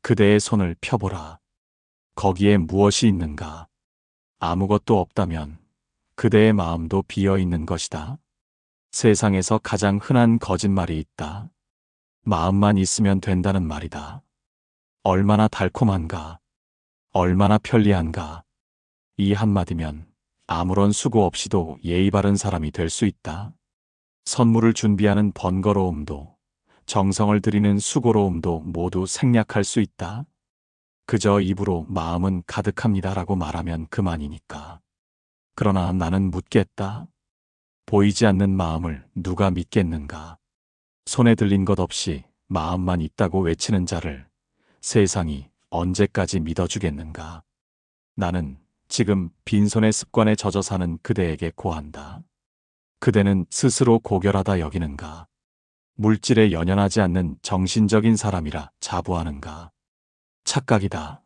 그대의 손을 펴보라. 거기에 무엇이 있는가? 아무것도 없다면 그대의 마음도 비어 있는 것이다. 세상에서 가장 흔한 거짓말이 있다. 마음만 있으면 된다는 말이다. 얼마나 달콤한가? 얼마나 편리한가? 이 한마디면 아무런 수고 없이도 예의 바른 사람이 될 수 있다. 선물을 준비하는 번거로움도, 정성을 들이는 수고로움도 모두 생략할 수 있다. 그저 입으로 마음은 가득합니다라고 말하면 그만이니까. 그러나 나는 묻겠다. 보이지 않는 마음을 누가 믿겠는가? 손에 들린 것 없이 마음만 있다고 외치는 자를 세상이 언제까지 믿어주겠는가? 나는 지금 빈손의 습관에 젖어 사는 그대에게 고한다. 그대는 스스로 고결하다 여기는가? 물질에 연연하지 않는 정신적인 사람이라 자부하는가? 착각이다.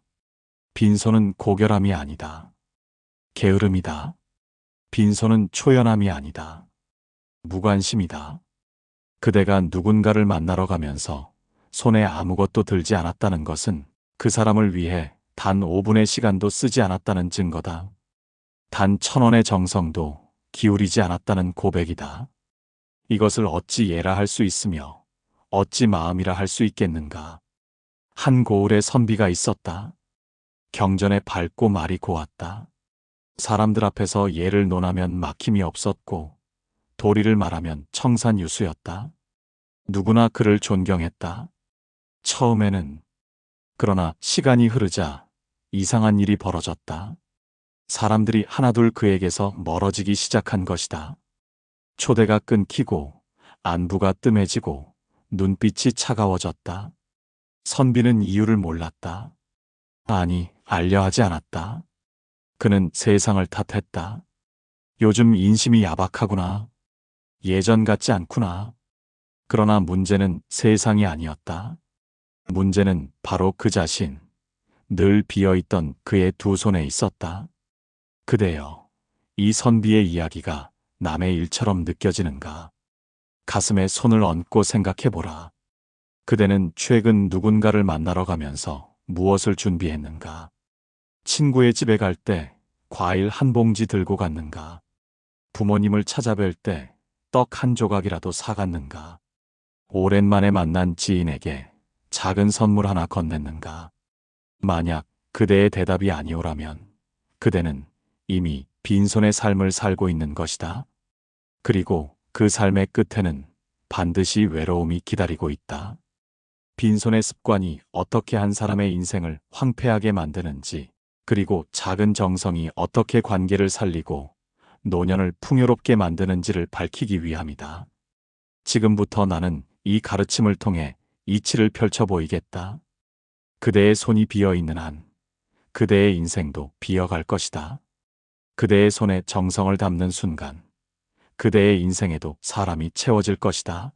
빈손은 고결함이 아니다. 게으름이다. 빈손은 초연함이 아니다. 무관심이다. 그대가 누군가를 만나러 가면서 손에 아무것도 들지 않았다는 것은 그 사람을 위해 단 5분의 시간도 쓰지 않았다는 증거다. 단 1,000원의 정성도 기울이지 않았다는 고백이다. 이것을 어찌 예라 할 수 있으며 어찌 마음이라 할 수 있겠는가? 한 고을에 선비가 있었다. 경전에 밝고 말이 고왔다. 사람들 앞에서 예를 논하면 막힘이 없었고 도리를 말하면 청산유수였다. 누구나 그를 존경했다. 처음에는. 그러나 시간이 흐르자 이상한 일이 벌어졌다. 사람들이 하나둘 그에게서 멀어지기 시작한 것이다. 초대가 끊기고 안부가 뜸해지고 눈빛이 차가워졌다. 선비는 이유를 몰랐다. 아니, 알려 하지 않았다. 그는 세상을 탓했다. 요즘 인심이 야박하구나. 예전 같지 않구나. 그러나 문제는 세상이 아니었다. 문제는 바로 그 자신, 늘 비어있던 그의 두 손에 있었다. 그대여, 이 선비의 이야기가 남의 일처럼 느껴지는가? 가슴에 손을 얹고 생각해보라. 그대는 최근 누군가를 만나러 가면서 무엇을 준비했는가? 친구의 집에 갈 때 과일 한 봉지 들고 갔는가? 부모님을 찾아뵐 때 떡 한 조각이라도 사갔는가? 오랜만에 만난 지인에게 작은 선물 하나 건넸는가? 만약 그대의 대답이 아니오라면 그대는 이미 빈손의 삶을 살고 있는 것이다. 그리고 그 삶의 끝에는 반드시 외로움이 기다리고 있다. 빈손의 습관이 어떻게 한 사람의 인생을 황폐하게 만드는지, 그리고 작은 정성이 어떻게 관계를 살리고 노년을 풍요롭게 만드는지를 밝히기 위함이다. 지금부터 나는 이 가르침을 통해 이치를 펼쳐 보이겠다. 그대의 손이 비어있는 한 그대의 인생도 비어갈 것이다. 그대의 손에 정성을 담는 순간 그대의 인생에도 사람이 채워질 것이다.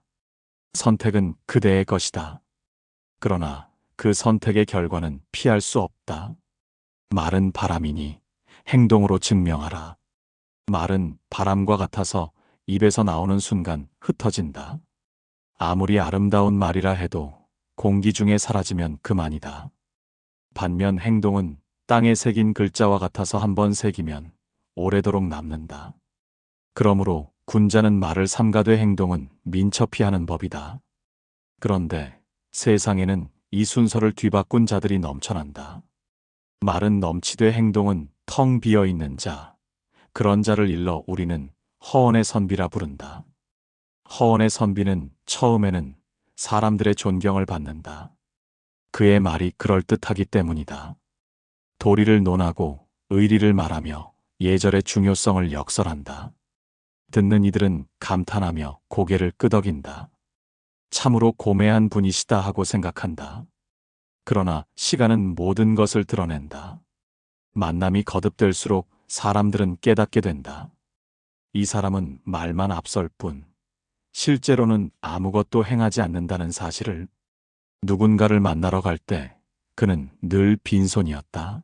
선택은 그대의 것이다. 그러나 그 선택의 결과는 피할 수 없다. 말은 바람이니 행동으로 증명하라. 말은 바람과 같아서 입에서 나오는 순간 흩어진다. 아무리 아름다운 말이라 해도 공기 중에 사라지면 그만이다. 반면 행동은 땅에 새긴 글자와 같아서 한번 새기면 오래도록 남는다. 그러므로 군자는 말을 삼가되 행동은 민첩히 하는 법이다. 그런데 세상에는 이 순서를 뒤바꾼 자들이 넘쳐난다. 말은 넘치되 행동은 텅 비어 있는 자, 그런 자를 일러 우리는 허언의 선비라 부른다. 허언의 선비는 처음에는 사람들의 존경을 받는다. 그의 말이 그럴듯하기 때문이다. 도리를 논하고 의리를 말하며 예절의 중요성을 역설한다. 듣는 이들은 감탄하며 고개를 끄덕인다. 참으로 고매한 분이시다 하고 생각한다. 그러나 시간은 모든 것을 드러낸다. 만남이 거듭될수록 사람들은 깨닫게 된다. 이 사람은 말만 앞설 뿐 실제로는 아무것도 행하지 않는다는 사실을. 누군가를 만나러 갈 때 그는 늘 빈손이었다.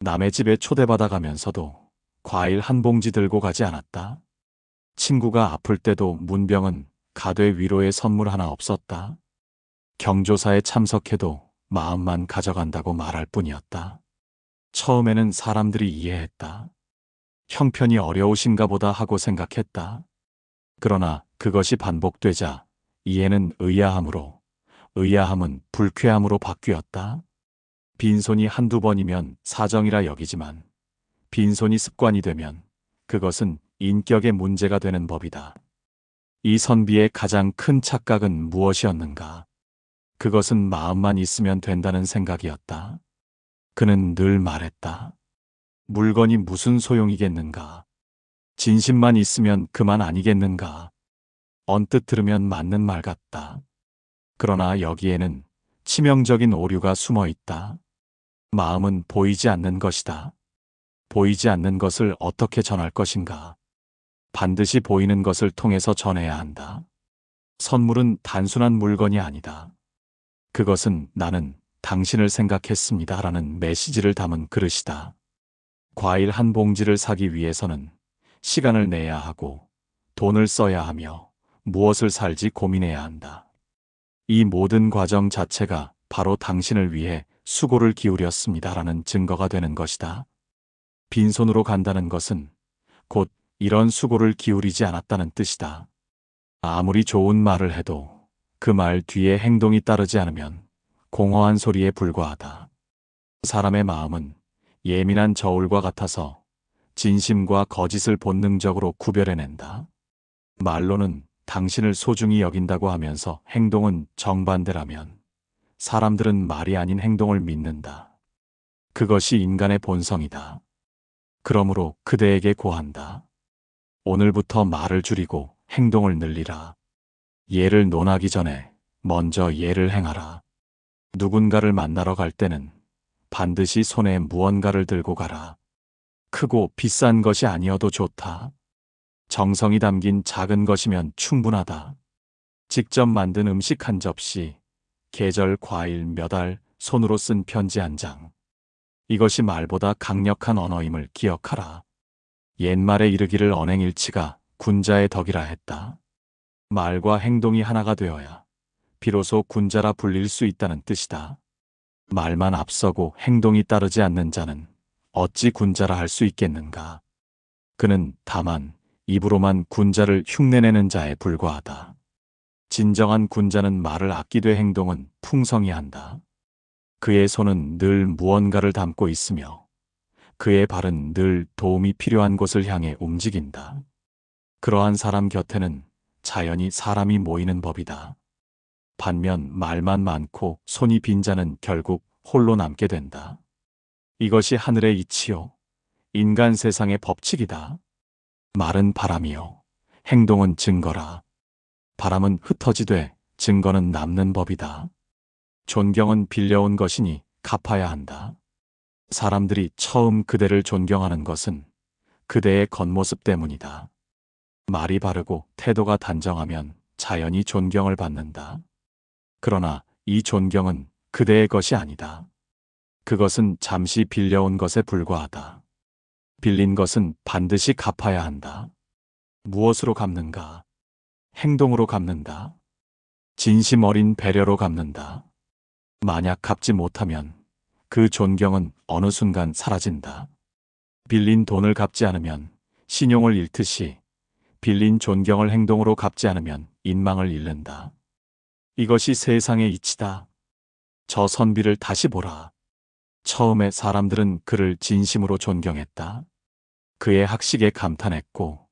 남의 집에 초대받아 가면서도 과일 한 봉지 들고 가지 않았다. 친구가 아플 때도 문병은 가되 위로의 선물 하나 없었다. 경조사에 참석해도 마음만 가져간다고 말할 뿐이었다. 처음에는 사람들이 이해했다. 형편이 어려우신가 보다 하고 생각했다. 그러나 그것이 반복되자 이해는 의아함으로, 의아함은 불쾌함으로 바뀌었다. 빈손이 한두 번이면 사정이라 여기지만 빈손이 습관이 되면 그것은 인격의 문제가 되는 법이다. 이 선비의 가장 큰 착각은 무엇이었는가? 그것은 마음만 있으면 된다는 생각이었다. 그는 늘 말했다. 물건이 무슨 소용이겠는가? 진심만 있으면 그만 아니겠는가? 언뜻 들으면 맞는 말 같다. 그러나 여기에는 치명적인 오류가 숨어 있다. 마음은 보이지 않는 것이다. 보이지 않는 것을 어떻게 전할 것인가? 반드시 보이는 것을 통해서 전해야 한다. 선물은 단순한 물건이 아니다. 그것은 나는 당신을 생각했습니다 라는 메시지를 담은 그릇이다. 과일 한 봉지를 사기 위해서는 시간을 내야 하고 돈을 써야 하며 무엇을 살지 고민해야 한다. 이 모든 과정 자체가 바로 당신을 위해 수고를 기울였습니다 라는 증거가 되는 것이다. 빈손으로 간다는 것은 곧 이런 수고를 기울이지 않았다는 뜻이다. 아무리 좋은 말을 해도 그 말 뒤에 행동이 따르지 않으면 공허한 소리에 불과하다. 사람의 마음은 예민한 저울과 같아서 진심과 거짓을 본능적으로 구별해낸다. 말로는 당신을 소중히 여긴다고 하면서 행동은 정반대라면 사람들은 말이 아닌 행동을 믿는다. 그것이 인간의 본성이다. 그러므로 그대에게 고한다. 오늘부터 말을 줄이고 행동을 늘리라. 예를 논하기 전에 먼저 예를 행하라. 누군가를 만나러 갈 때는 반드시 손에 무언가를 들고 가라. 크고 비싼 것이 아니어도 좋다. 정성이 담긴 작은 것이면 충분하다. 직접 만든 음식 한 접시, 계절 과일 몇 알, 손으로 쓴 편지 한 장. 이것이 말보다 강력한 언어임을 기억하라. 옛말에 이르기를 언행일치가 군자의 덕이라 했다. 말과 행동이 하나가 되어야 비로소 군자라 불릴 수 있다는 뜻이다. 말만 앞서고 행동이 따르지 않는 자는 어찌 군자라 할 수 있겠는가? 그는 다만 입으로만 군자를 흉내내는 자에 불과하다. 진정한 군자는 말을 아끼되 행동은 풍성히 한다. 그의 손은 늘 무언가를 담고 있으며 그의 발은 늘 도움이 필요한 곳을 향해 움직인다. 그러한 사람 곁에는 자연히 사람이 모이는 법이다. 반면 말만 많고 손이 빈 자는 결국 홀로 남게 된다. 이것이 하늘의 이치요, 인간 세상의 법칙이다. 말은 바람이요, 행동은 증거라. 바람은 흩어지되 증거는 남는 법이다. 존경은 빌려온 것이니 갚아야 한다. 사람들이 처음 그대를 존경하는 것은 그대의 겉모습 때문이다. 말이 바르고 태도가 단정하면 자연히 존경을 받는다. 그러나 이 존경은 그대의 것이 아니다. 그것은 잠시 빌려온 것에 불과하다. 빌린 것은 반드시 갚아야 한다. 무엇으로 갚는가? 행동으로 갚는다. 진심 어린 배려로 갚는다. 만약 갚지 못하면 그 존경은 어느 순간 사라진다. 빌린 돈을 갚지 않으면 신용을 잃듯이 빌린 존경을 행동으로 갚지 않으면 인망을 잃는다. 이것이 세상의 이치다. 저 선비를 다시 보라. 처음에 사람들은 그를 진심으로 존경했다. 그의 학식에 감탄했고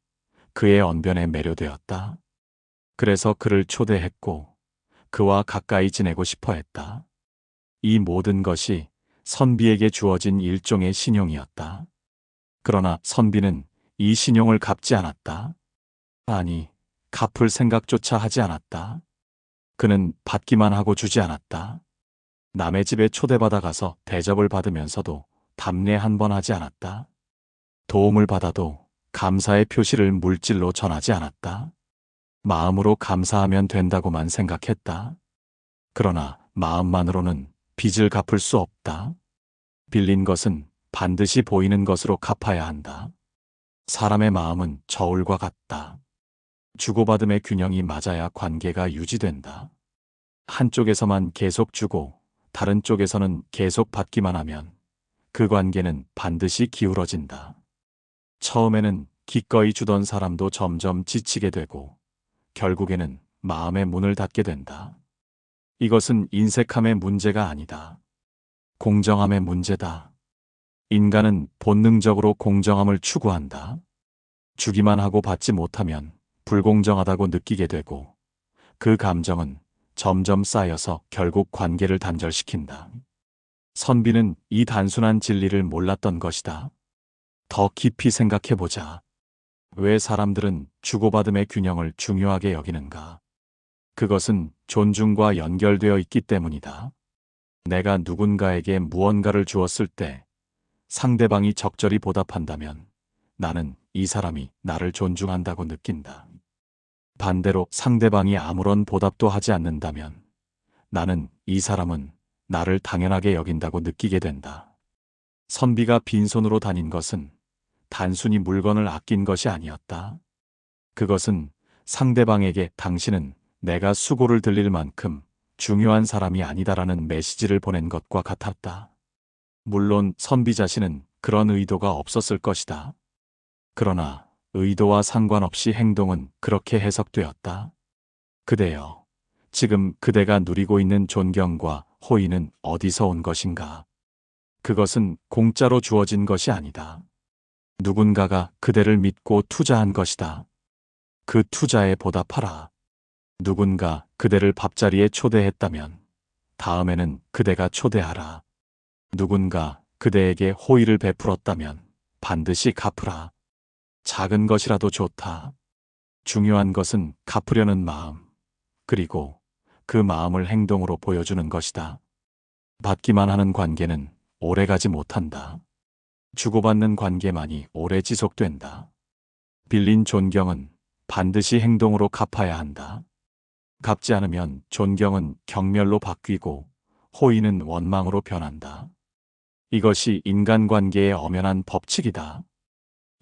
그의 언변에 매료되었다. 그래서 그를 초대했고 그와 가까이 지내고 싶어 했다. 이 모든 것이 선비에게 주어진 일종의 신용이었다. 그러나 선비는 이 신용을 갚지 않았다. 아니, 갚을 생각조차 하지 않았다. 그는 받기만 하고 주지 않았다. 남의 집에 초대받아 가서 대접을 받으면서도 답례 한 번 하지 않았다. 도움을 받아도 감사의 표시를 물질로 전하지 않았다. 마음으로 감사하면 된다고만 생각했다. 그러나 마음만으로는 빚을 갚을 수 없다. 빌린 것은 반드시 보이는 것으로 갚아야 한다. 사람의 마음은 저울과 같다. 주고받음의 균형이 맞아야 관계가 유지된다. 한쪽에서만 계속 주고 다른 쪽에서는 계속 받기만 하면 그 관계는 반드시 기울어진다. 처음에는 기꺼이 주던 사람도 점점 지치게 되고 결국에는 마음의 문을 닫게 된다. 이것은 인색함의 문제가 아니다. 공정함의 문제다. 인간은 본능적으로 공정함을 추구한다. 주기만 하고 받지 못하면 불공정하다고 느끼게 되고 그 감정은 점점 쌓여서 결국 관계를 단절시킨다. 선비는 이 단순한 진리를 몰랐던 것이다. 더 깊이 생각해보자. 왜 사람들은 주고받음의 균형을 중요하게 여기는가? 그것은 존중과 연결되어 있기 때문이다. 내가 누군가에게 무언가를 주었을 때 상대방이 적절히 보답한다면 나는 이 사람이 나를 존중한다고 느낀다. 반대로 상대방이 아무런 보답도 하지 않는다면 나는 이 사람은 나를 당연하게 여긴다고 느끼게 된다. 선비가 빈손으로 다닌 것은 단순히 물건을 아낀 것이 아니었다. 그것은 상대방에게 당신은 내가 수고를 들릴 만큼 중요한 사람이 아니다라는 메시지를 보낸 것과 같았다. 물론 선비 자신은 그런 의도가 없었을 것이다. 그러나 의도와 상관없이 행동은 그렇게 해석되었다. 그대여, 지금 그대가 누리고 있는 존경과 호의는 어디서 온 것인가? 그것은 공짜로 주어진 것이 아니다. 누군가가 그대를 믿고 투자한 것이다. 그 투자에 보답하라. 누군가 그대를 밥자리에 초대했다면 다음에는 그대가 초대하라. 누군가 그대에게 호의를 베풀었다면 반드시 갚으라. 작은 것이라도 좋다. 중요한 것은 갚으려는 마음, 그리고 그 마음을 행동으로 보여주는 것이다. 받기만 하는 관계는 오래가지 못한다. 주고받는 관계만이 오래 지속된다. 빌린 존경은 반드시 행동으로 갚아야 한다. 갚지 않으면 존경은 경멸로 바뀌고 호의는 원망으로 변한다. 이것이 인간관계의 엄연한 법칙이다.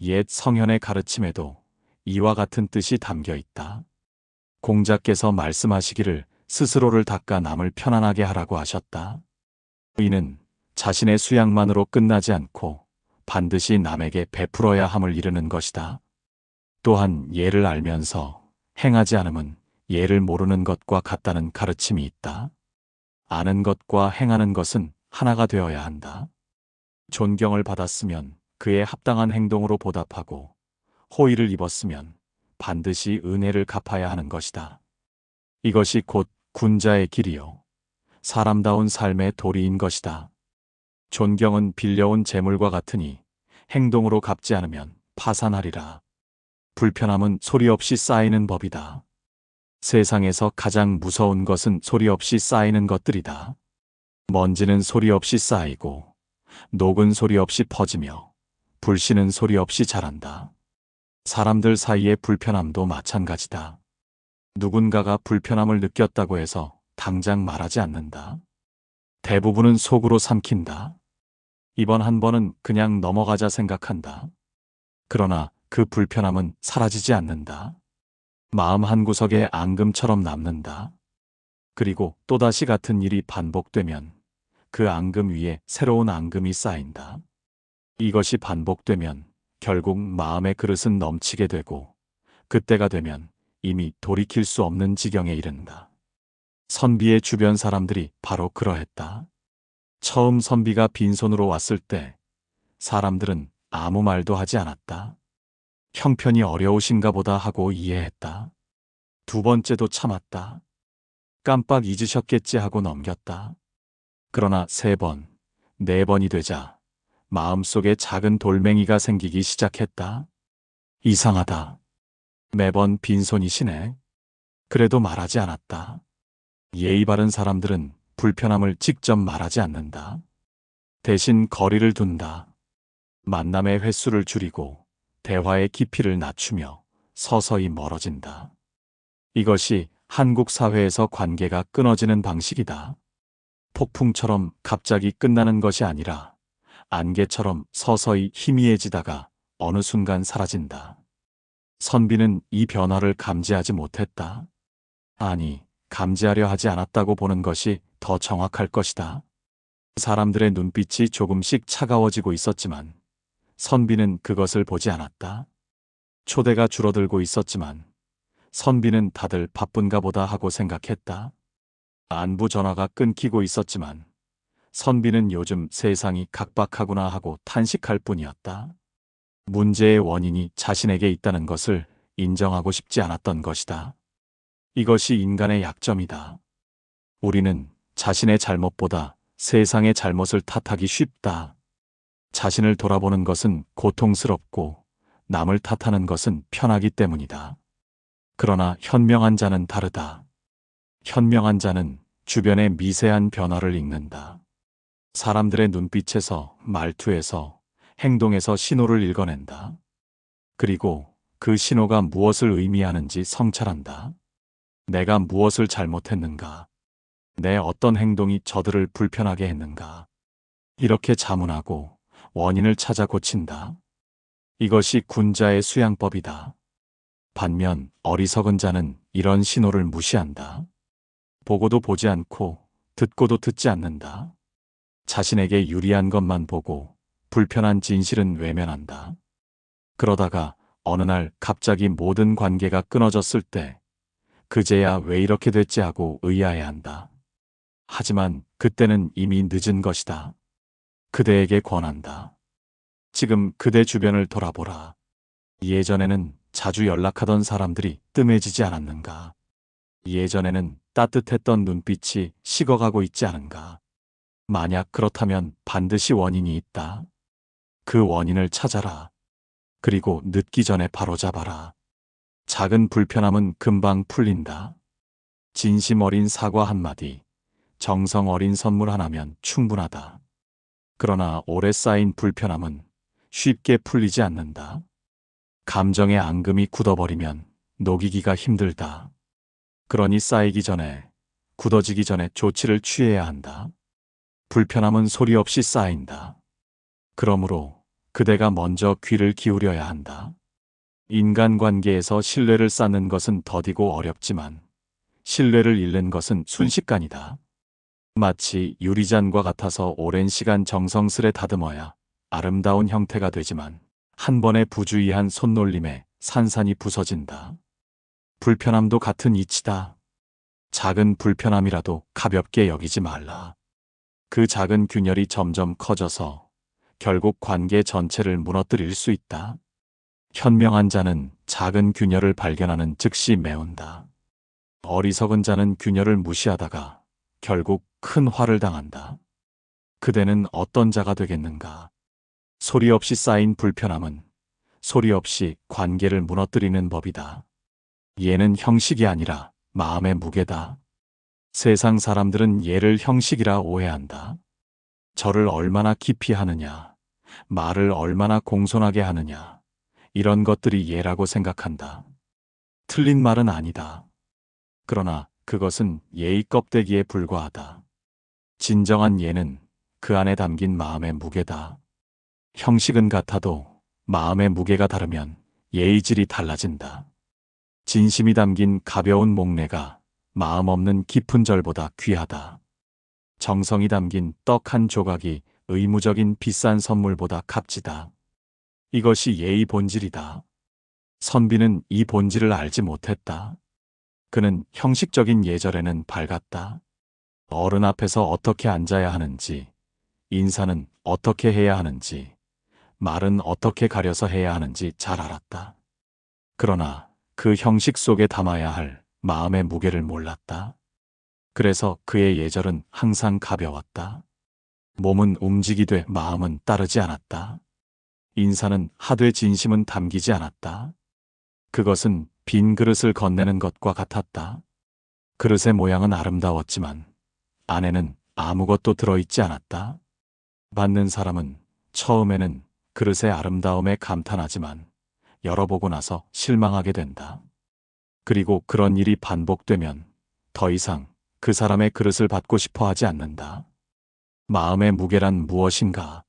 옛 성현의 가르침에도 이와 같은 뜻이 담겨 있다. 공자께서 말씀하시기를 스스로를 닦아 남을 편안하게 하라고 하셨다. 이는 자신의 수양만으로 끝나지 않고 반드시 남에게 베풀어야 함을 이르는 것이다. 또한 예를 알면서 행하지 않음은 예를 모르는 것과 같다는 가르침이 있다. 아는 것과 행하는 것은 하나가 되어야 한다. 존경을 받았으면 그에 합당한 행동으로 보답하고 호의를 입었으면 반드시 은혜를 갚아야 하는 것이다. 이것이 곧 군자의 길이요 사람다운 삶의 도리인 것이다. 존경은 빌려온 재물과 같으니 행동으로 갚지 않으면 파산하리라. 불편함은 소리 없이 쌓이는 법이다. 세상에서 가장 무서운 것은 소리 없이 쌓이는 것들이다. 먼지는 소리 없이 쌓이고 녹은 소리 없이 퍼지며 불씨는 소리 없이 자란다. 사람들 사이의 불편함도 마찬가지다. 누군가가 불편함을 느꼈다고 해서 당장 말하지 않는다. 대부분은 속으로 삼킨다. 이번 한 번은 그냥 넘어가자 생각한다. 그러나 그 불편함은 사라지지 않는다. 마음 한구석에 앙금처럼 남는다. 그리고 또다시 같은 일이 반복되면 그 앙금 위에 새로운 앙금이 쌓인다. 이것이 반복되면 결국 마음의 그릇은 넘치게 되고 그때가 되면 이미 돌이킬 수 없는 지경에 이른다. 선비의 주변 사람들이 바로 그러했다. 처음 선비가 빈손으로 왔을 때 사람들은 아무 말도 하지 않았다. 형편이 어려우신가 보다 하고 이해했다. 두 번째도 참았다. 깜빡 잊으셨겠지 하고 넘겼다. 그러나 세 번, 네 번이 되자 마음속에 작은 돌멩이가 생기기 시작했다. 이상하다. 매번 빈손이시네. 그래도 말하지 않았다. 예의 바른 사람들은 불편함을 직접 말하지 않는다. 대신 거리를 둔다. 만남의 횟수를 줄이고 대화의 깊이를 낮추며 서서히 멀어진다. 이것이 한국 사회에서 관계가 끊어지는 방식이다. 폭풍처럼 갑자기 끝나는 것이 아니라 안개처럼 서서히 희미해지다가 어느 순간 사라진다. 선비는 이 변화를 감지하지 못했다. 아니, 감지하려 하지 않았다고 보는 것이 더 정확할 것이다. 사람들의 눈빛이 조금씩 차가워지고 있었지만 선비는 그것을 보지 않았다. 초대가 줄어들고 있었지만 선비는 다들 바쁜가 보다 하고 생각했다. 안부 전화가 끊기고 있었지만 선비는 요즘 세상이 각박하구나 하고 탄식할 뿐이었다. 문제의 원인이 자신에게 있다는 것을 인정하고 싶지 않았던 것이다. 이것이 인간의 약점이다. 우리는 자신의 잘못보다 세상의 잘못을 탓하기 쉽다. 자신을 돌아보는 것은 고통스럽고 남을 탓하는 것은 편하기 때문이다. 그러나 현명한 자는 다르다. 현명한 자는 주변의 미세한 변화를 읽는다. 사람들의 눈빛에서, 말투에서, 행동에서 신호를 읽어낸다. 그리고 그 신호가 무엇을 의미하는지 성찰한다. 내가 무엇을 잘못했는가? 내 어떤 행동이 저들을 불편하게 했는가? 이렇게 자문하고 원인을 찾아 고친다. 이것이 군자의 수양법이다. 반면 어리석은 자는 이런 신호를 무시한다. 보고도 보지 않고 듣고도 듣지 않는다. 자신에게 유리한 것만 보고 불편한 진실은 외면한다. 그러다가 어느 날 갑자기 모든 관계가 끊어졌을 때 그제야 왜 이렇게 됐지 하고 의아해한다. 하지만 그때는 이미 늦은 것이다. 그대에게 권한다. 지금 그대 주변을 돌아보라. 예전에는 자주 연락하던 사람들이 뜸해지지 않았는가? 예전에는 따뜻했던 눈빛이 식어가고 있지 않은가? 만약 그렇다면 반드시 원인이 있다. 그 원인을 찾아라. 그리고 늦기 전에 바로잡아라. 작은 불편함은 금방 풀린다. 진심 어린 사과 한마디, 정성 어린 선물 하나면 충분하다. 그러나 오래 쌓인 불편함은 쉽게 풀리지 않는다. 감정의 앙금이 굳어버리면 녹이기가 힘들다. 그러니 쌓이기 전에, 굳어지기 전에 조치를 취해야 한다. 불편함은 소리 없이 쌓인다. 그러므로 그대가 먼저 귀를 기울여야 한다. 인간관계에서 신뢰를 쌓는 것은 더디고 어렵지만 신뢰를 잃는 것은 순식간이다. 마치 유리잔과 같아서 오랜 시간 정성스레 다듬어야 아름다운 형태가 되지만 한 번의 부주의한 손놀림에 산산이 부서진다. 불편함도 같은 이치다. 작은 불편함이라도 가볍게 여기지 말라. 그 작은 균열이 점점 커져서 결국 관계 전체를 무너뜨릴 수 있다. 현명한 자는 작은 균열을 발견하는 즉시 메운다. 어리석은 자는 균열을 무시하다가 결국 큰 화를 당한다. 그대는 어떤 자가 되겠는가? 소리 없이 쌓인 불편함은 소리 없이 관계를 무너뜨리는 법이다. 얘는 형식이 아니라 마음의 무게다. 세상 사람들은 얘를 형식이라 오해한다. 절을 얼마나 깊이 하느냐, 말을 얼마나 공손하게 하느냐, 이런 것들이 예라고 생각한다. 틀린 말은 아니다. 그러나 그것은 예의 껍데기에 불과하다. 진정한 예는 그 안에 담긴 마음의 무게다. 형식은 같아도 마음의 무게가 다르면 예의질이 달라진다. 진심이 담긴 가벼운 목례가 마음 없는 깊은 절보다 귀하다. 정성이 담긴 떡 한 조각이 의무적인 비싼 선물보다 값지다. 이것이 예의 본질이다. 선비는 이 본질을 알지 못했다. 그는 형식적인 예절에는 밝았다. 어른 앞에서 어떻게 앉아야 하는지, 인사는 어떻게 해야 하는지, 말은 어떻게 가려서 해야 하는지 잘 알았다. 그러나 그 형식 속에 담아야 할 마음의 무게를 몰랐다. 그래서 그의 예절은 항상 가벼웠다. 몸은 움직이되 마음은 따르지 않았다. 인사는 하되 진심은 담기지 않았다. 그것은 빈 그릇을 건네는 것과 같았다. 그릇의 모양은 아름다웠지만 안에는 아무것도 들어있지 않았다. 받는 사람은 처음에는 그릇의 아름다움에 감탄하지만 열어보고 나서 실망하게 된다. 그리고 그런 일이 반복되면 더 이상 그 사람의 그릇을 받고 싶어 하지 않는다. 마음의 무게란 무엇인가?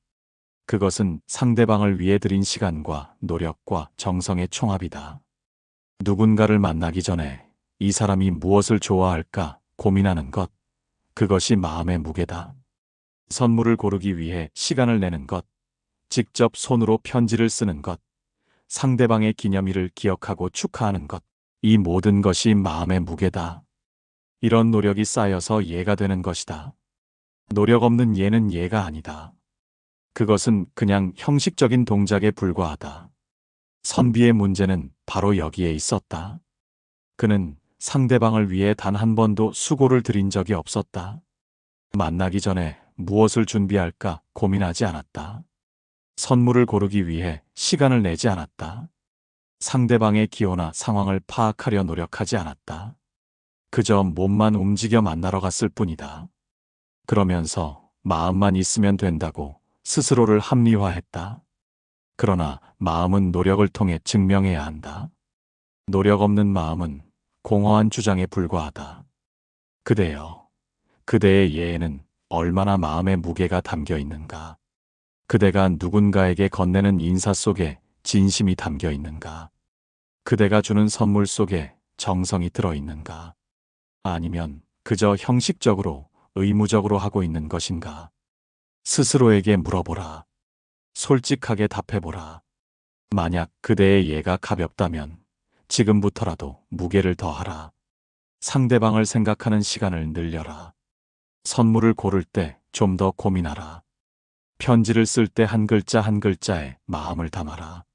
그것은 상대방을 위해 들인 시간과 노력과 정성의 총합이다. 누군가를 만나기 전에 이 사람이 무엇을 좋아할까 고민하는 것, 그것이 마음의 무게다. 선물을 고르기 위해 시간을 내는 것, 직접 손으로 편지를 쓰는 것, 상대방의 기념일을 기억하고 축하하는 것, 이 모든 것이 마음의 무게다. 이런 노력이 쌓여서 예가 되는 것이다. 노력 없는 예는 예가 아니다. 그것은 그냥 형식적인 동작에 불과하다. 선비의 문제는 바로 여기에 있었다. 그는 상대방을 위해 단 한 번도 수고를 들인 적이 없었다. 만나기 전에 무엇을 준비할까 고민하지 않았다. 선물을 고르기 위해 시간을 내지 않았다. 상대방의 기호나 상황을 파악하려 노력하지 않았다. 그저 몸만 움직여 만나러 갔을 뿐이다. 그러면서 마음만 있으면 된다고 스스로를 합리화했다. 그러나 마음은 노력을 통해 증명해야 한다. 노력 없는 마음은 공허한 주장에 불과하다. 그대여, 그대의 예에는 얼마나 마음의 무게가 담겨 있는가? 그대가 누군가에게 건네는 인사 속에 진심이 담겨 있는가? 그대가 주는 선물 속에 정성이 들어 있는가? 아니면 그저 형식적으로, 의무적으로 하고 있는 것인가? 스스로에게 물어보라. 솔직하게 답해보라. 만약 그대의 예가 가볍다면 지금부터라도 무게를 더하라. 상대방을 생각하는 시간을 늘려라. 선물을 고를 때 좀 더 고민하라. 편지를 쓸 때 한 글자 한 글자에 마음을 담아라.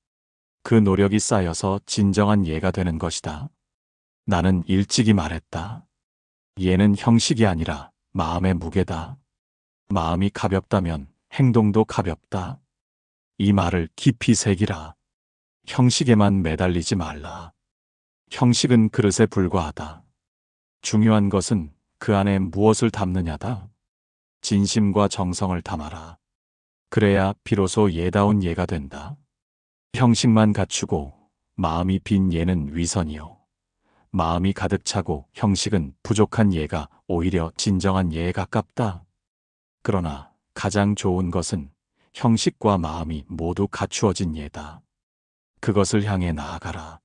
그 노력이 쌓여서 진정한 예가 되는 것이다. 나는 일찍이 말했다. 예는 형식이 아니라 마음의 무게다. 마음이 가볍다면 행동도 가볍다. 이 말을 깊이 새기라. 형식에만 매달리지 말라. 형식은 그릇에 불과하다. 중요한 것은 그 안에 무엇을 담느냐다. 진심과 정성을 담아라. 그래야 비로소 예다운 예가 된다. 형식만 갖추고 마음이 빈 예는 위선이요. 마음이 가득 차고 형식은 부족한 예가 오히려 진정한 예에 가깝다. 그러나 가장 좋은 것은 형식과 마음이 모두 갖추어진 예다. 그것을 향해 나아가라.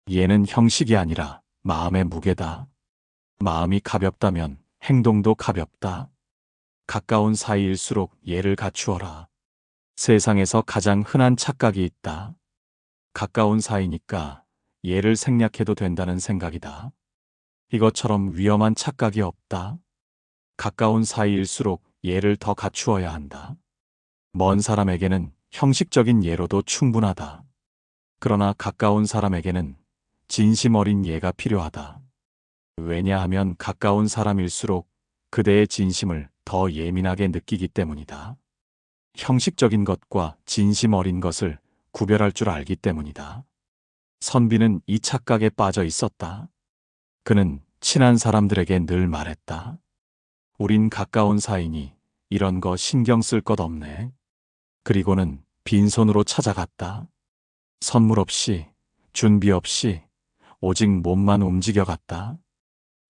예는 형식이 아니라 마음의 무게다. 마음이 가볍다면 행동도 가볍다. 가까운 사이일수록 예를 갖추어라. 세상에서 가장 흔한 착각이 있다. 가까운 사이니까 예를 생략해도 된다는 생각이다. 이것처럼 위험한 착각이 없다. 가까운 사이일수록 예를 더 갖추어야 한다. 먼 사람에게는 형식적인 예로도 충분하다. 그러나 가까운 사람에게는 진심 어린 예가 필요하다. 왜냐하면 가까운 사람일수록 그대의 진심을 더 예민하게 느끼기 때문이다. 형식적인 것과 진심 어린 것을 구별할 줄 알기 때문이다. 선비는 이 착각에 빠져 있었다. 그는 친한 사람들에게 늘 말했다. 우린 가까운 사이니 이런 거 신경 쓸 것 없네. 그리고는 빈손으로 찾아갔다. 선물 없이, 준비 없이, 오직 몸만 움직여갔다.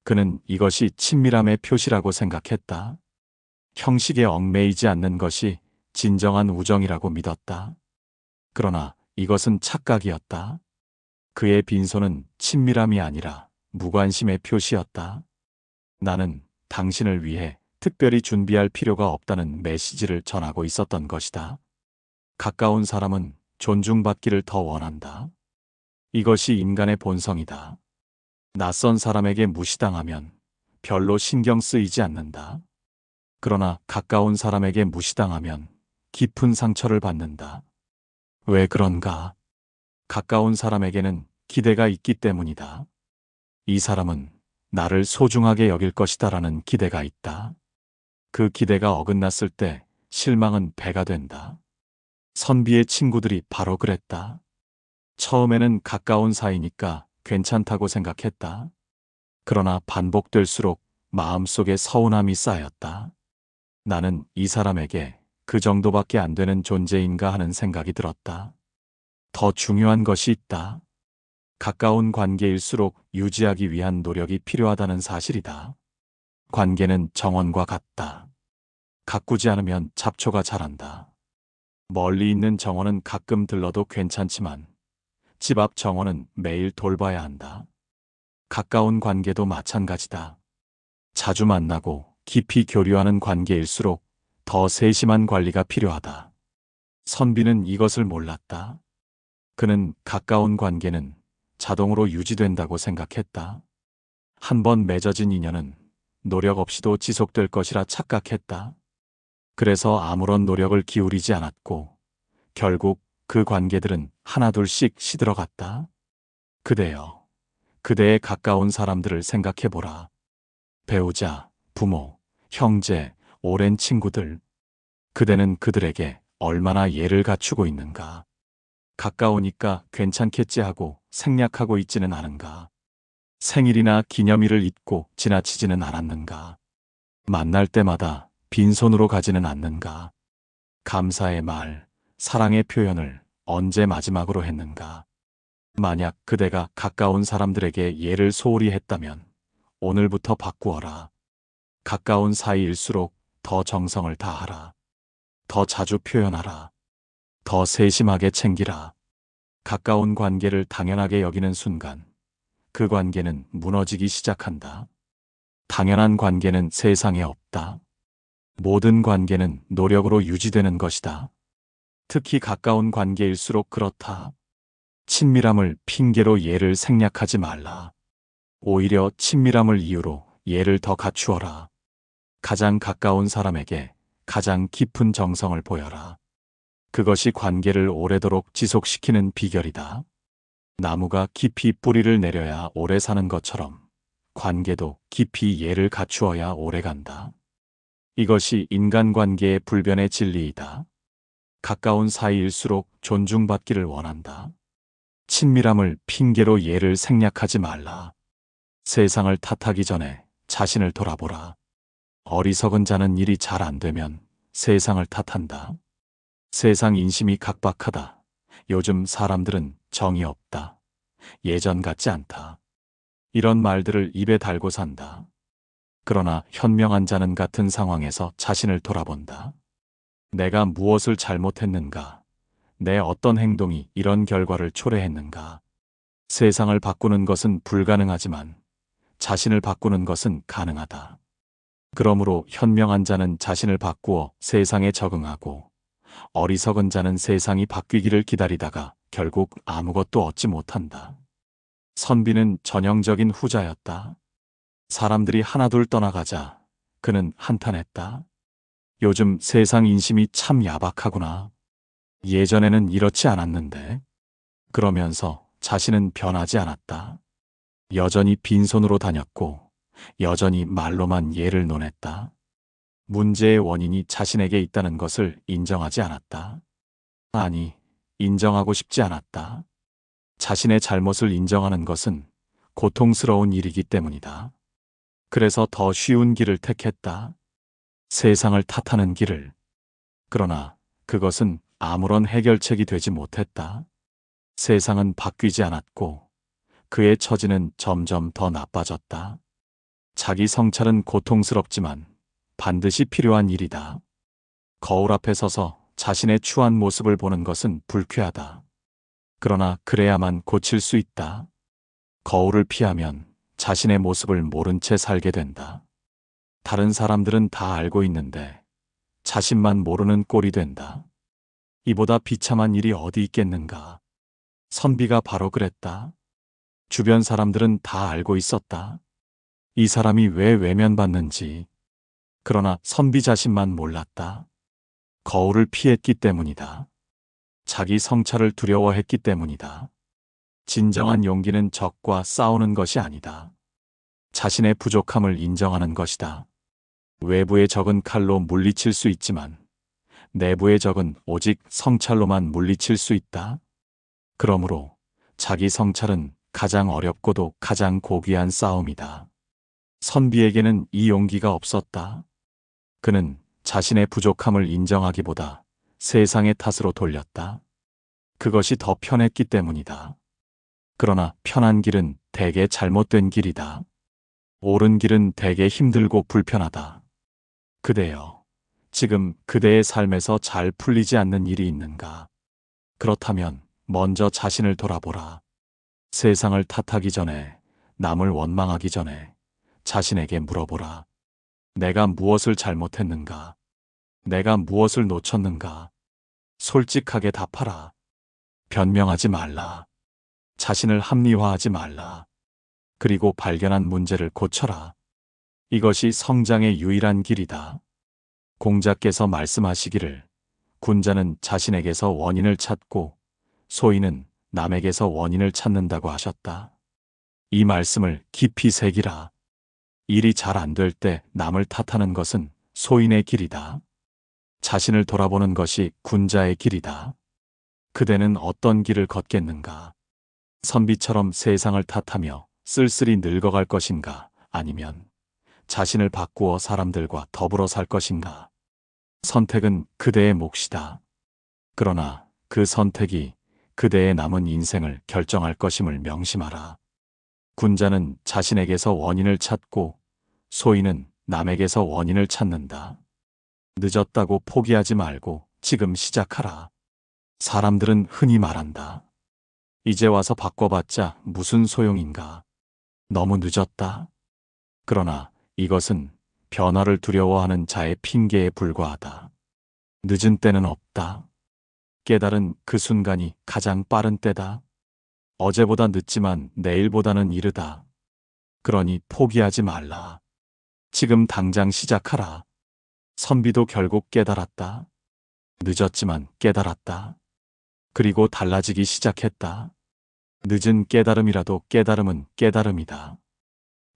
그는 이것이 친밀함의 표시라고 생각했다. 형식에 얽매이지 않는 것이 진정한 우정이라고 믿었다. 그러나 이것은 착각이었다. 그의 빈손은 친밀함이 아니라 무관심의 표시였다. 나는 당신을 위해 특별히 준비할 필요가 없다는 메시지를 전하고 있었던 것이다. 가까운 사람은 존중받기를 더 원한다. 이것이 인간의 본성이다. 낯선 사람에게 무시당하면 별로 신경 쓰이지 않는다. 그러나 가까운 사람에게 무시당하면 깊은 상처를 받는다. 왜 그런가? 가까운 사람에게는 기대가 있기 때문이다. 이 사람은 나를 소중하게 여길 것이다라는 기대가 있다. 그 기대가 어긋났을 때 실망은 배가 된다. 선비의 친구들이 바로 그랬다. 처음에는 가까운 사이니까 괜찮다고 생각했다. 그러나 반복될수록 마음속에 서운함이 쌓였다. 나는 이 사람에게 그 정도밖에 안 되는 존재인가 하는 생각이 들었다. 더 중요한 것이 있다. 가까운 관계일수록 유지하기 위한 노력이 필요하다는 사실이다. 관계는 정원과 같다. 가꾸지 않으면 잡초가 자란다. 멀리 있는 정원은 가끔 들러도 괜찮지만 집 앞 정원은 매일 돌봐야 한다. 가까운 관계도 마찬가지다. 자주 만나고 깊이 교류하는 관계일수록 더 세심한 관리가 필요하다. 선비는 이것을 몰랐다. 그는 가까운 관계는 자동으로 유지된다고 생각했다. 한번 맺어진 인연은 노력 없이도 지속될 것이라 착각했다. 그래서 아무런 노력을 기울이지 않았고 결국 그 관계들은 하나둘씩 시들어갔다. 그대여, 그대의 가까운 사람들을 생각해보라. 배우자, 부모, 형제, 오랜 친구들. 그대는 그들에게 얼마나 예를 갖추고 있는가? 가까우니까 괜찮겠지 하고 생략하고 있지는 않은가? 생일이나 기념일을 잊고 지나치지는 않았는가? 만날 때마다 빈손으로 가지는 않는가? 감사의 말, 사랑의 표현을 언제 마지막으로 했는가? 만약 그대가 가까운 사람들에게 예를 소홀히 했다면 오늘부터 바꾸어라. 가까운 사이일수록 더 정성을 다하라. 더 자주 표현하라. 더 세심하게 챙기라. 가까운 관계를 당연하게 여기는 순간 그 관계는 무너지기 시작한다. 당연한 관계는 세상에 없다. 모든 관계는 노력으로 유지되는 것이다. 특히 가까운 관계일수록 그렇다. 친밀함을 핑계로 예를 생략하지 말라. 오히려 친밀함을 이유로 예를 더 갖추어라. 가장 가까운 사람에게 가장 깊은 정성을 보여라. 그것이 관계를 오래도록 지속시키는 비결이다. 나무가 깊이 뿌리를 내려야 오래 사는 것처럼 관계도 깊이 예를 갖추어야 오래 간다. 이것이 인간관계의 불변의 진리이다. 가까운 사이일수록 존중받기를 원한다. 친밀함을 핑계로 예를 생략하지 말라. 세상을 탓하기 전에 자신을 돌아보라. 어리석은 자는 일이 잘 안 되면 세상을 탓한다. 세상 인심이 각박하다. 요즘 사람들은 정이 없다. 예전 같지 않다. 이런 말들을 입에 달고 산다. 그러나 현명한 자는 같은 상황에서 자신을 돌아본다. 내가 무엇을 잘못했는가? 내 어떤 행동이 이런 결과를 초래했는가? 세상을 바꾸는 것은 불가능하지만 자신을 바꾸는 것은 가능하다. 그러므로 현명한 자는 자신을 바꾸어 세상에 적응하고 어리석은 자는 세상이 바뀌기를 기다리다가 결국 아무것도 얻지 못한다. 선비는 전형적인 후자였다. 사람들이 하나둘 떠나가자 그는 한탄했다. 요즘 세상 인심이 참 야박하구나. 예전에는 이렇지 않았는데. 그러면서 자신은 변하지 않았다. 여전히 빈손으로 다녔고 여전히 말로만 예를 논했다. 문제의 원인이 자신에게 있다는 것을 인정하지 않았다. 아니, 인정하고 싶지 않았다. 자신의 잘못을 인정하는 것은 고통스러운 일이기 때문이다. 그래서 더 쉬운 길을 택했다. 세상을 탓하는 길을. 그러나 그것은 아무런 해결책이 되지 못했다. 세상은 바뀌지 않았고 그의 처지는 점점 더 나빠졌다. 자기 성찰은 고통스럽지만 반드시 필요한 일이다. 거울 앞에 서서 자신의 추한 모습을 보는 것은 불쾌하다. 그러나 그래야만 고칠 수 있다. 거울을 피하면 자신의 모습을 모른 채 살게 된다. 다른 사람들은 다 알고 있는데 자신만 모르는 꼴이 된다. 이보다 비참한 일이 어디 있겠는가. 선비가 바로 그랬다. 주변 사람들은 다 알고 있었다. 이 사람이 왜 외면받는지. 그러나 선비 자신만 몰랐다. 거울을 피했기 때문이다. 자기 성찰을 두려워했기 때문이다. 진정한 용기는 적과 싸우는 것이 아니다. 자신의 부족함을 인정하는 것이다. 외부의 적은 칼로 물리칠 수 있지만 내부의 적은 오직 성찰로만 물리칠 수 있다. 그러므로 자기 성찰은 가장 어렵고도 가장 고귀한 싸움이다. 선비에게는 이 용기가 없었다. 그는 자신의 부족함을 인정하기보다 세상의 탓으로 돌렸다. 그것이 더 편했기 때문이다. 그러나 편한 길은 대개 잘못된 길이다. 옳은 길은 대개 힘들고 불편하다. 그대여, 지금 그대의 삶에서 잘 풀리지 않는 일이 있는가? 그렇다면 먼저 자신을 돌아보라. 세상을 탓하기 전에, 남을 원망하기 전에 자신에게 물어보라. 내가 무엇을 잘못했는가? 내가 무엇을 놓쳤는가? 솔직하게 답하라. 변명하지 말라. 자신을 합리화하지 말라. 그리고 발견한 문제를 고쳐라. 이것이 성장의 유일한 길이다. 공자께서 말씀하시기를 군자는 자신에게서 원인을 찾고 소인은 남에게서 원인을 찾는다고 하셨다. 이 말씀을 깊이 새기라. 일이 잘 안 될 때 남을 탓하는 것은 소인의 길이다. 자신을 돌아보는 것이 군자의 길이다. 그대는 어떤 길을 걷겠는가? 선비처럼 세상을 탓하며 쓸쓸히 늙어갈 것인가? 아니면 자신을 바꾸어 사람들과 더불어 살 것인가? 선택은 그대의 몫이다. 그러나 그 선택이 그대의 남은 인생을 결정할 것임을 명심하라. 군자는 자신에게서 원인을 찾고 소인은 남에게서 원인을 찾는다. 늦었다고 포기하지 말고 지금 시작하라. 사람들은 흔히 말한다. 이제 와서 바꿔봤자 무슨 소용인가? 너무 늦었다. 그러나 이것은 변화를 두려워하는 자의 핑계에 불과하다. 늦은 때는 없다. 깨달은 그 순간이 가장 빠른 때다. 어제보다 늦지만 내일보다는 이르다. 그러니 포기하지 말라. 지금 당장 시작하라. 선비도 결국 깨달았다. 늦었지만 깨달았다. 그리고 달라지기 시작했다. 늦은 깨달음이라도 깨달음은 깨달음이다.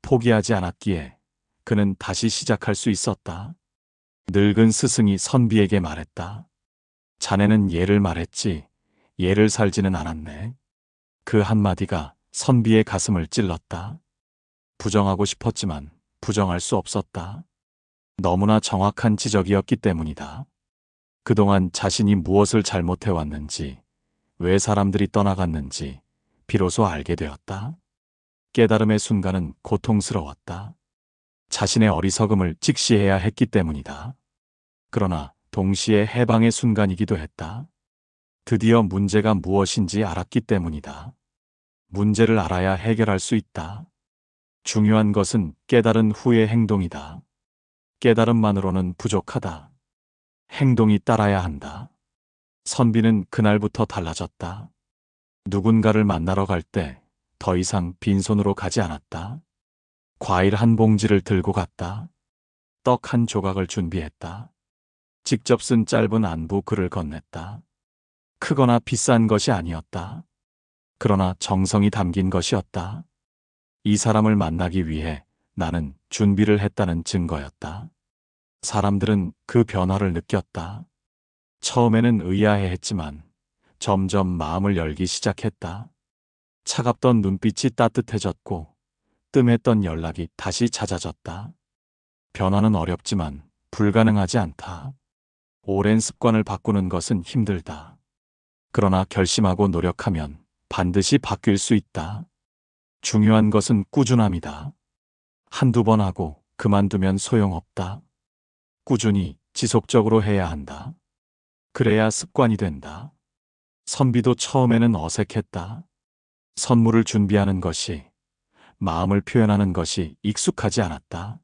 포기하지 않았기에 그는 다시 시작할 수 있었다. 늙은 스승이 선비에게 말했다. 자네는 예를 말했지 예를 살지는 않았네. 그 한마디가 선비의 가슴을 찔렀다. 부정하고 싶었지만 부정할 수 없었다. 너무나 정확한 지적이었기 때문이다. 그동안 자신이 무엇을 잘못해왔는지, 왜 사람들이 떠나갔는지 비로소 알게 되었다. 깨달음의 순간은 고통스러웠다. 자신의 어리석음을 직시해야 했기 때문이다. 그러나 동시에 해방의 순간이기도 했다. 드디어 문제가 무엇인지 알았기 때문이다. 문제를 알아야 해결할 수 있다. 중요한 것은 깨달은 후의 행동이다. 깨달음만으로는 부족하다. 행동이 따라야 한다. 선비는 그날부터 달라졌다. 누군가를 만나러 갈 때 더 이상 빈손으로 가지 않았다. 과일 한 봉지를 들고 갔다. 떡 한 조각을 준비했다. 직접 쓴 짧은 안부 글을 건넸다. 크거나 비싼 것이 아니었다. 그러나 정성이 담긴 것이었다. 이 사람을 만나기 위해 나는 준비를 했다는 증거였다. 사람들은 그 변화를 느꼈다. 처음에는 의아해했지만 점점 마음을 열기 시작했다. 차갑던 눈빛이 따뜻해졌고 뜸했던 연락이 다시 잦아졌다. 변화는 어렵지만 불가능하지 않다. 오랜 습관을 바꾸는 것은 힘들다. 그러나 결심하고 노력하면 반드시 바뀔 수 있다. 중요한 것은 꾸준함이다. 한두 번 하고 그만두면 소용없다. 꾸준히 지속적으로 해야 한다. 그래야 습관이 된다. 선비도 처음에는 어색했다. 선물을 준비하는 것이, 마음을 표현하는 것이 익숙하지 않았다.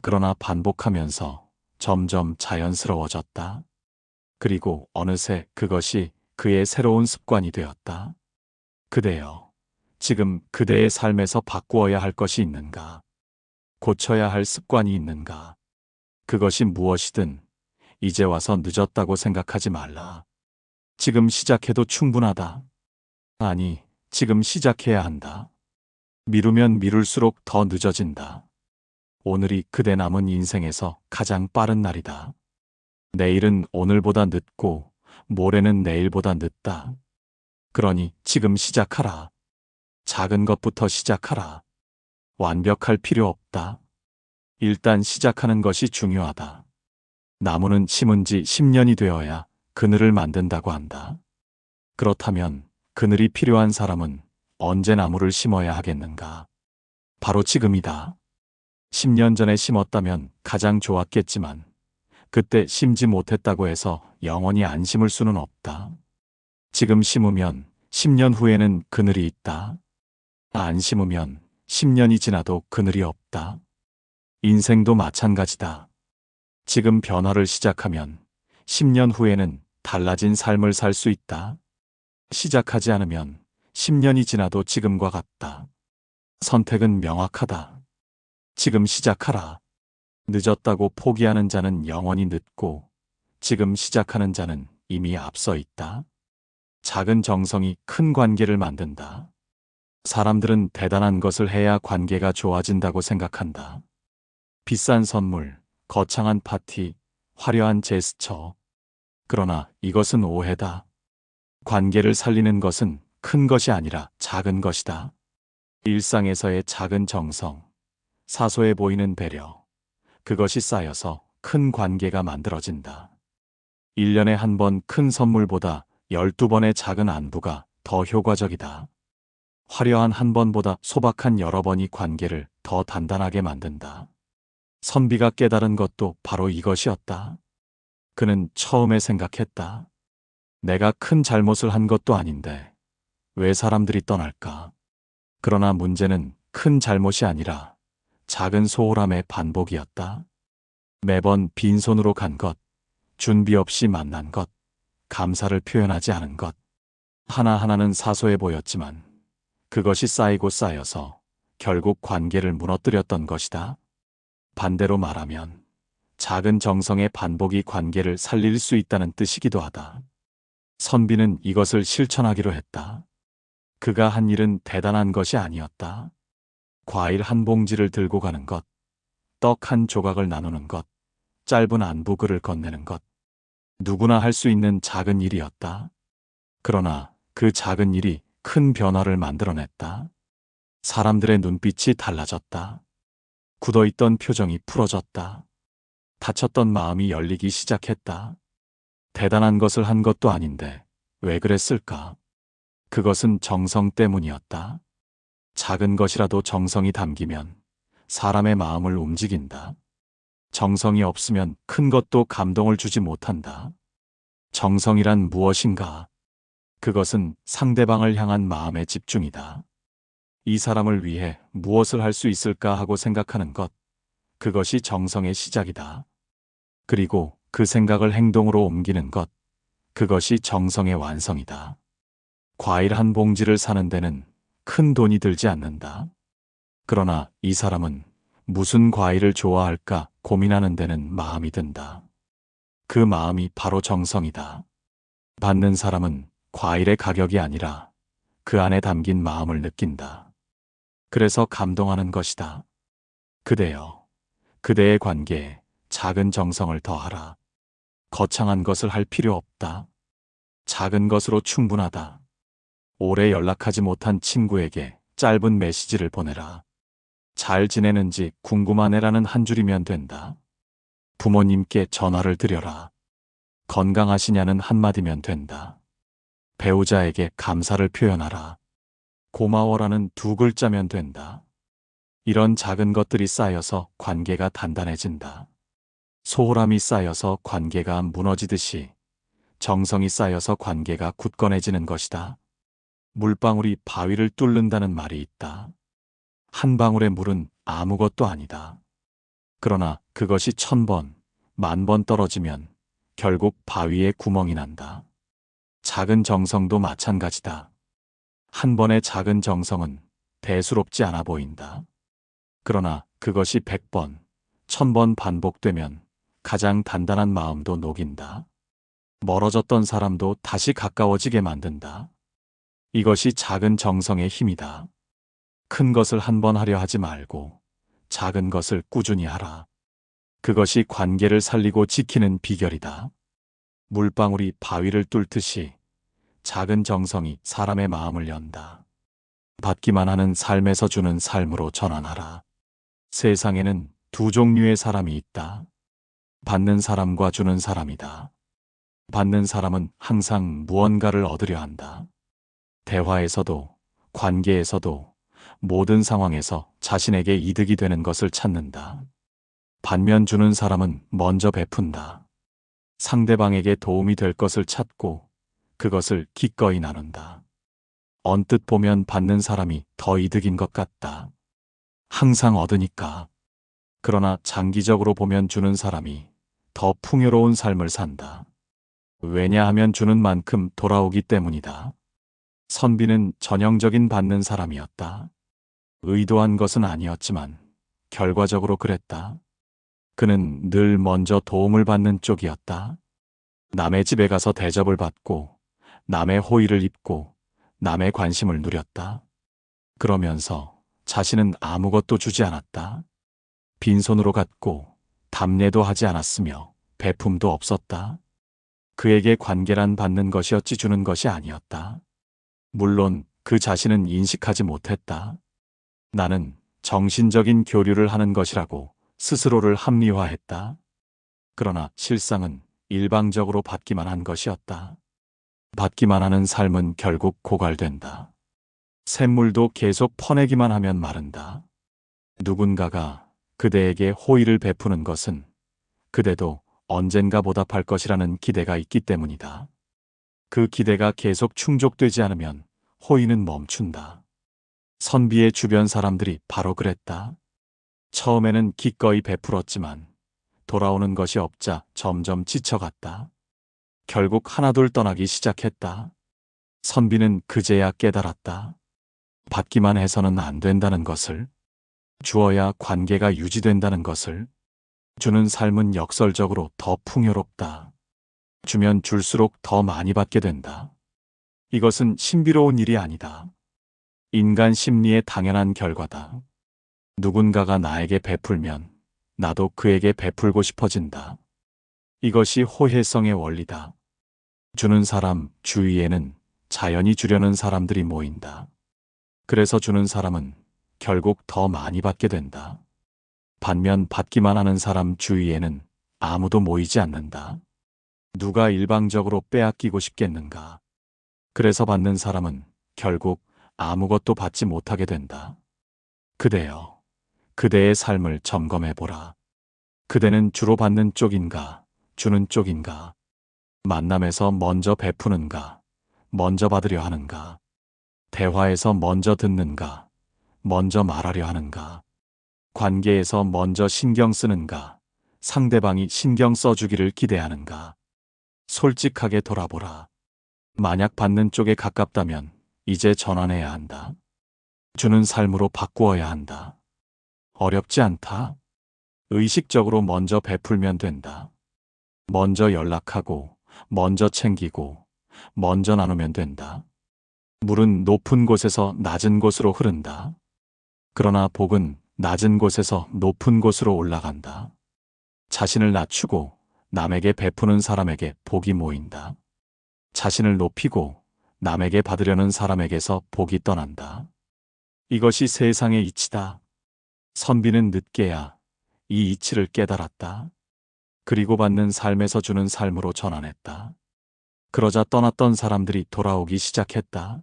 그러나 반복하면서 점점 자연스러워졌다. 그리고 어느새 그것이 그의 새로운 습관이 되었다. 그대여, 지금 그대의 삶에서 바꾸어야 할 것이 있는가? 고쳐야 할 습관이 있는가? 그것이 무엇이든 이제 와서 늦었다고 생각하지 말라. 지금 시작해도 충분하다. 아니, 지금 시작해야 한다. 미루면 미룰수록 더 늦어진다. 오늘이 그대 남은 인생에서 가장 빠른 날이다. 내일은 오늘보다 늦고 모레는 내일보다 늦다. 그러니 지금 시작하라. 작은 것부터 시작하라. 완벽할 필요 없다. 일단 시작하는 것이 중요하다. 나무는 심은 지 10년이 되어야 그늘을 만든다고 한다. 그렇다면 그늘이 필요한 사람은 언제 나무를 심어야 하겠는가? 바로 지금이다. 10년 전에 심었다면 가장 좋았겠지만 그때 심지 못했다고 해서 영원히 안 심을 수는 없다. 지금 심으면 10년 후에는 그늘이 있다. 안 심으면 10년이 지나도 그늘이 없다. 인생도 마찬가지다. 지금 변화를 시작하면 10년 후에는 달라진 삶을 살 수 있다. 시작하지 않으면 10년이 지나도 지금과 같다. 선택은 명확하다. 지금 시작하라. 늦었다고 포기하는 자는 영원히 늦고 지금 시작하는 자는 이미 앞서 있다. 작은 정성이 큰 관계를 만든다. 사람들은 대단한 것을 해야 관계가 좋아진다고 생각한다. 비싼 선물, 거창한 파티, 화려한 제스처. 그러나 이것은 오해다. 관계를 살리는 것은 큰 것이 아니라 작은 것이다. 일상에서의 작은 정성, 사소해 보이는 배려, 그것이 쌓여서 큰 관계가 만들어진다. 1년에 한 번 큰 선물보다 12번의 작은 안부가 더 효과적이다. 화려한 한 번보다 소박한 여러 번이 관계를 더 단단하게 만든다. 선비가 깨달은 것도 바로 이것이었다. 그는 처음에 생각했다. 내가 큰 잘못을 한 것도 아닌데 왜 사람들이 떠날까? 그러나 문제는 큰 잘못이 아니라 작은 소홀함의 반복이었다. 매번 빈손으로 간 것, 준비 없이 만난 것, 감사를 표현하지 않은 것. 하나하나는 사소해 보였지만 그것이 쌓이고 쌓여서 결국 관계를 무너뜨렸던 것이다. 반대로 말하면 작은 정성의 반복이 관계를 살릴 수 있다는 뜻이기도 하다. 선비는 이것을 실천하기로 했다. 그가 한 일은 대단한 것이 아니었다. 과일 한 봉지를 들고 가는 것, 떡 한 조각을 나누는 것, 짧은 안부글을 건네는 것. 누구나 할 수 있는 작은 일이었다. 그러나 그 작은 일이 큰 변화를 만들어냈다. 사람들의 눈빛이 달라졌다. 굳어있던 표정이 풀어졌다. 다쳤던 마음이 열리기 시작했다. 대단한 것을 한 것도 아닌데 왜 그랬을까? 그것은 정성 때문이었다. 작은 것이라도 정성이 담기면 사람의 마음을 움직인다. 정성이 없으면 큰 것도 감동을 주지 못한다. 정성이란 무엇인가? 그것은 상대방을 향한 마음의 집중이다. 이 사람을 위해 무엇을 할 수 있을까 하고 생각하는 것, 그것이 정성의 시작이다. 그리고 그 생각을 행동으로 옮기는 것, 그것이 정성의 완성이다. 과일 한 봉지를 사는 데는 큰 돈이 들지 않는다. 그러나 이 사람은 무슨 과일을 좋아할까 고민하는 데는 마음이 든다. 그 마음이 바로 정성이다. 받는 사람은 과일의 가격이 아니라 그 안에 담긴 마음을 느낀다. 그래서 감동하는 것이다. 그대여, 그대의 관계에 작은 정성을 더하라. 거창한 것을 할 필요 없다. 작은 것으로 충분하다. 오래 연락하지 못한 친구에게 짧은 메시지를 보내라. 잘 지내는지 궁금하네라는 한 줄이면 된다. 부모님께 전화를 드려라. 건강하시냐는 한마디면 된다. 배우자에게 감사를 표현하라. 고마워라는 두 글자면 된다. 이런 작은 것들이 쌓여서 관계가 단단해진다. 소홀함이 쌓여서 관계가 무너지듯이 정성이 쌓여서 관계가 굳건해지는 것이다. 물방울이 바위를 뚫는다는 말이 있다. 한 방울의 물은 아무것도 아니다. 그러나 그것이 1000번, 10,000번 떨어지면 결국 바위에 구멍이 난다. 작은 정성도 마찬가지다. 한 번의 작은 정성은 대수롭지 않아 보인다. 그러나 그것이 100번, 1000번 반복되면 가장 단단한 마음도 녹인다. 멀어졌던 사람도 다시 가까워지게 만든다. 이것이 작은 정성의 힘이다. 큰 것을 한 번 하려 하지 말고 작은 것을 꾸준히 하라. 그것이 관계를 살리고 지키는 비결이다. 물방울이 바위를 뚫듯이 작은 정성이 사람의 마음을 연다. 받기만 하는 삶에서 주는 삶으로 전환하라. 세상에는 두 종류의 사람이 있다. 받는 사람과 주는 사람이다. 받는 사람은 항상 무언가를 얻으려 한다. 대화에서도, 관계에서도, 모든 상황에서 자신에게 이득이 되는 것을 찾는다. 반면 주는 사람은 먼저 베푼다. 상대방에게 도움이 될 것을 찾고 그것을 기꺼이 나눈다. 언뜻 보면 받는 사람이 더 이득인 것 같다. 항상 얻으니까. 그러나 장기적으로 보면 주는 사람이 더 풍요로운 삶을 산다. 왜냐하면 주는 만큼 돌아오기 때문이다. 선비는 전형적인 받는 사람이었다. 의도한 것은 아니었지만 결과적으로 그랬다. 그는 늘 먼저 도움을 받는 쪽이었다. 남의 집에 가서 대접을 받고 남의 호의를 입고 남의 관심을 누렸다. 그러면서 자신은 아무것도 주지 않았다. 빈손으로 갔고 답례도 하지 않았으며 배품도 없었다. 그에게 관계란 받는 것이었지 주는 것이 아니었다. 물론 그 자신은 인식하지 못했다. 나는 정신적인 교류를 하는 것이라고 스스로를 합리화했다. 그러나 실상은 일방적으로 받기만 한 것이었다. 받기만 하는 삶은 결국 고갈된다. 샘물도 계속 퍼내기만 하면 마른다. 누군가가 그대에게 호의를 베푸는 것은 그대도 언젠가 보답할 것이라는 기대가 있기 때문이다. 그 기대가 계속 충족되지 않으면 호의는 멈춘다. 선비의 주변 사람들이 바로 그랬다. 처음에는 기꺼이 베풀었지만 돌아오는 것이 없자 점점 지쳐갔다. 결국 하나둘 떠나기 시작했다. 선비는 그제야 깨달았다. 받기만 해서는 안 된다는 것을, 주어야 관계가 유지된다는 것을. 주는 삶은 역설적으로 더 풍요롭다. 주면 줄수록 더 많이 받게 된다. 이것은 신비로운 일이 아니다. 인간 심리의 당연한 결과다. 누군가가 나에게 베풀면 나도 그에게 베풀고 싶어진다. 이것이 호혜성의 원리다. 주는 사람 주위에는 자연히 주려는 사람들이 모인다. 그래서 주는 사람은 결국 더 많이 받게 된다. 반면 받기만 하는 사람 주위에는 아무도 모이지 않는다. 누가 일방적으로 빼앗기고 싶겠는가. 그래서 받는 사람은 결국 아무것도 받지 못하게 된다. 그대여, 그대의 삶을 점검해보라. 그대는 주로 받는 쪽인가, 주는 쪽인가? 만남에서 먼저 베푸는가, 먼저 받으려 하는가? 대화에서 먼저 듣는가, 먼저 말하려 하는가? 관계에서 먼저 신경 쓰는가, 상대방이 신경 써주기를 기대하는가? 솔직하게 돌아보라. 만약 받는 쪽에 가깝다면 이제 전환해야 한다. 주는 삶으로 바꾸어야 한다. 어렵지 않다. 의식적으로 먼저 베풀면 된다. 먼저 연락하고, 먼저 챙기고, 먼저 나누면 된다. 물은 높은 곳에서 낮은 곳으로 흐른다. 그러나 복은 낮은 곳에서 높은 곳으로 올라간다. 자신을 낮추고 남에게 베푸는 사람에게 복이 모인다. 자신을 높이고 남에게 받으려는 사람에게서 복이 떠난다. 이것이 세상의 이치다. 선비는 늦게야 이 이치를 깨달았다. 그리고 받는 삶에서 주는 삶으로 전환했다. 그러자 떠났던 사람들이 돌아오기 시작했다.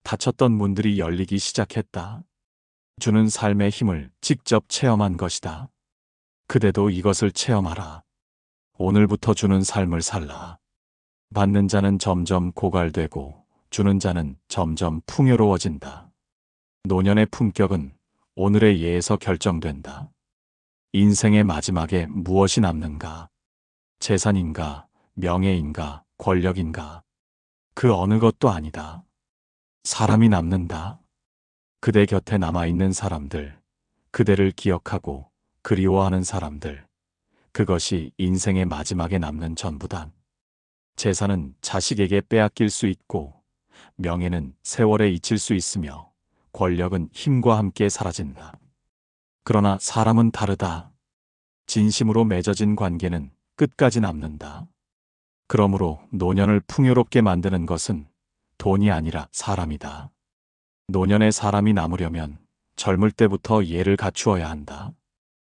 닫혔던 문들이 열리기 시작했다. 주는 삶의 힘을 직접 체험한 것이다. 그대도 이것을 체험하라. 오늘부터 주는 삶을 살라. 받는 자는 점점 고갈되고 주는 자는 점점 풍요로워진다. 노년의 품격은 오늘의 예에서 결정된다. 인생의 마지막에 무엇이 남는가? 재산인가? 명예인가? 권력인가? 그 어느 것도 아니다. 사람이 남는다. 그대 곁에 남아있는 사람들, 그대를 기억하고 그리워하는 사람들, 그것이 인생의 마지막에 남는 전부다. 재산은 자식에게 빼앗길 수 있고, 명예는 세월에 잊힐 수 있으며, 권력은 힘과 함께 사라진다. 그러나 사람은 다르다. 진심으로 맺어진 관계는 끝까지 남는다. 그러므로 노년을 풍요롭게 만드는 것은 돈이 아니라 사람이다. 노년에 사람이 남으려면 젊을 때부터 예를 갖추어야 한다.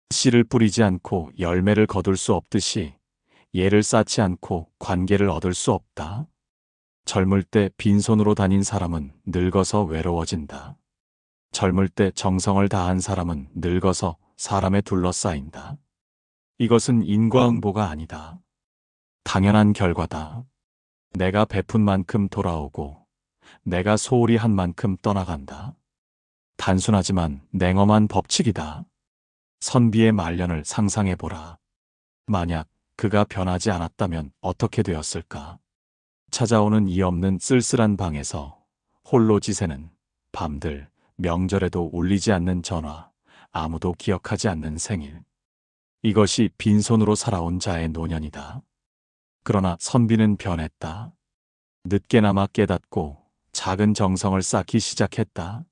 씨를 뿌리지 않고 열매를 거둘 수 없듯이 예를 쌓지 않고 관계를 얻을 수 없다. 젊을 때 빈손으로 다닌 사람은 늙어서 외로워진다. 젊을 때 정성을 다한 사람은 늙어서 사람에 둘러싸인다. 이것은 인과응보가 아니다. 당연한 결과다. 내가 베푼 만큼 돌아오고 내가 소홀히 한 만큼 떠나간다. 단순하지만 냉엄한 법칙이다. 선비의 말년을 상상해보라. 만약 그가 변하지 않았다면 어떻게 되었을까? 찾아오는 이 없는 쓸쓸한 방에서 홀로 지새는 밤들, 명절에도 울리지 않는 전화, 아무도 기억하지 않는 생일. 이것이 빈손으로 살아온 자의 노년이다. 그러나 선비는 변했다. 늦게나마 깨닫고 작은 정성을 쌓기 시작했다.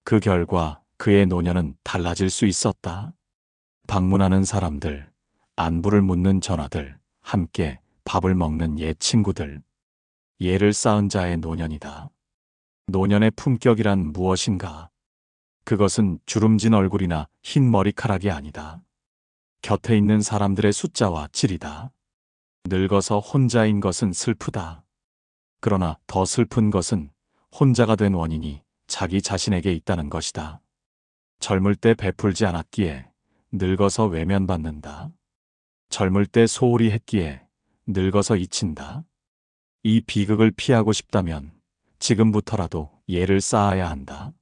그 결과 그의 노년은 달라질 수 있었다. 방문하는 사람들, 안부를 묻는 전화들, 함께 밥을 먹는 옛 친구들. 예를 쌓은 자의 노년이다. 노년의 품격이란 무엇인가? 그것은 주름진 얼굴이나 흰 머리카락이 아니다. 곁에 있는 사람들의 숫자와 질이다. 늙어서 혼자인 것은 슬프다. 그러나 더 슬픈 것은 혼자가 된 원인이 자기 자신에게 있다는 것이다. 젊을 때 베풀지 않았기에 늙어서 외면받는다. 젊을 때 소홀히 했기에 늙어서 잊힌다. 이 비극을 피하고 싶다면 지금부터라도 예를 쌓아야 한다.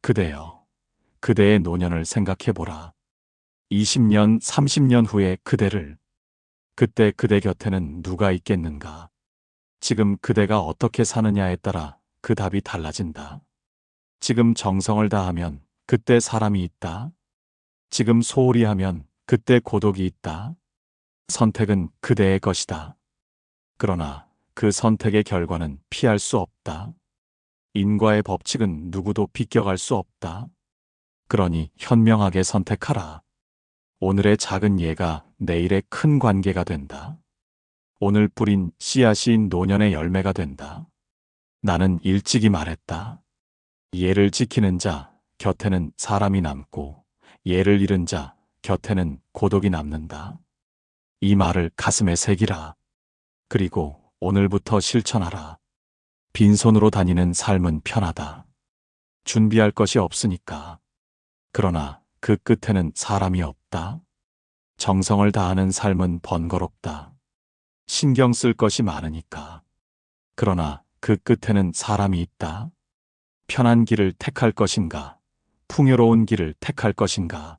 그대여, 그대의 노년을 생각해보라. 20년, 30년 후의 그대를. 그때 그대 곁에는 누가 있겠는가? 지금 그대가 어떻게 사느냐에 따라 그 답이 달라진다. 지금 정성을 다하면 그때 사람이 있다. 지금 소홀히 하면 그때 고독이 있다. 선택은 그대의 것이다. 그러나 그 선택의 결과는 피할 수 없다. 인과의 법칙은 누구도 비껴갈 수 없다. 그러니 현명하게 선택하라. 오늘의 작은 예가 내일의 큰 관계가 된다. 오늘 뿌린 씨앗이 노년의 열매가 된다. 나는 일찍이 말했다. 예를 지키는 자 곁에는 사람이 남고 예를 잃은 자 곁에는 고독이 남는다. 이 말을 가슴에 새기라. 그리고 오늘부터 실천하라. 빈손으로 다니는 삶은 편하다. 준비할 것이 없으니까. 그러나 그 끝에는 사람이 없다. 정성을 다하는 삶은 번거롭다. 신경 쓸 것이 많으니까. 그러나 그 끝에는 사람이 있다. 편한 길을 택할 것인가? 풍요로운 길을 택할 것인가?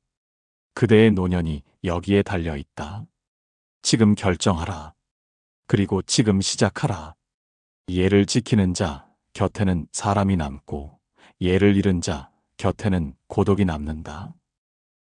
그대의 노년이 여기에 달려 있다. 지금 결정하라. 그리고 지금 시작하라. 예를 지키는 자 곁에는 사람이 남고 예를 잃은 자 곁에는 고독이 남는다.